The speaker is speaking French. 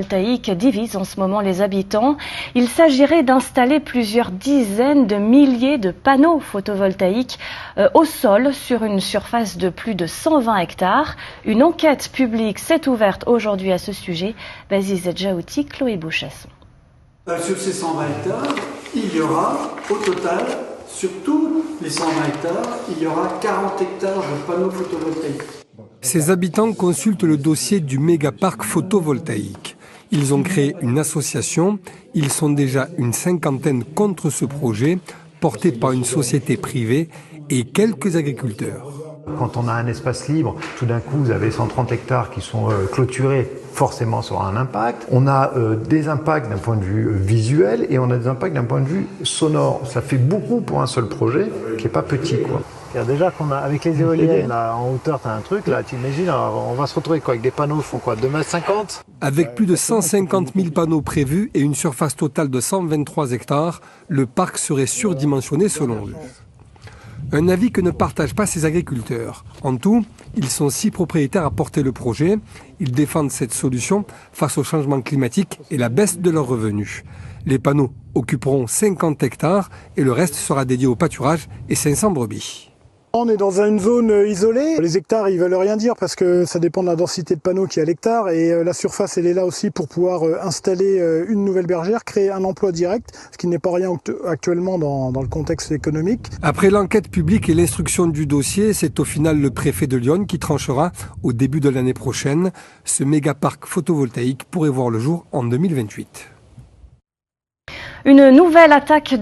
photovoltaïque divise en ce moment les habitants. Il s'agirait d'installer plusieurs dizaines de milliers de panneaux photovoltaïques au sol sur une surface de plus de 120 hectares. Une enquête publique s'est ouverte aujourd'hui à ce sujet. Baziz Djaouti, Chloé Bouchasson. Sur ces 120 hectares, il y aura au total, sur tous les 120 hectares, il y aura 40 hectares de panneaux photovoltaïques. Ces habitants consultent le dossier du mégaparc photovoltaïque. Ils ont créé une association. Ils sont déjà une cinquantaine contre ce projet, porté par une société privée et quelques agriculteurs. Quand on a un espace libre, tout d'un coup, vous avez 130 hectares qui sont clôturés, forcément ça aura un impact. On a des impacts d'un point de vue visuel et on a des impacts d'un point de vue sonore. Ça fait beaucoup pour un seul projet qui n'est pas petit, quoi. Déjà qu'on a, avec les éoliennes, là, en hauteur, tu as un truc, là, tu imagines, on va se retrouver quoi, avec des panneaux qui font quoi, 2,50 m? Avec plus de 150 000 panneaux prévus et une surface totale de 123 hectares, le parc serait surdimensionné selon eux. Un avis que ne partagent pas ces agriculteurs. En tout, ils sont 6 propriétaires à porter le projet. Ils défendent cette solution face au changement climatique et la baisse de leurs revenus. Les panneaux occuperont 50 hectares et le reste sera dédié au pâturage et 500 brebis. On est dans une zone isolée. Les hectares, ils veulent rien dire parce que ça dépend de la densité de panneaux qui est à l'hectare. Et la surface, elle est là aussi pour pouvoir installer une nouvelle bergère, créer un emploi direct, ce qui n'est pas rien actuellement dans le contexte économique. Après l'enquête publique et l'instruction du dossier, c'est au final le préfet de Lyon qui tranchera au début de l'année prochaine. Ce mégaparc photovoltaïque pourrait voir le jour en 2028. Une nouvelle attaque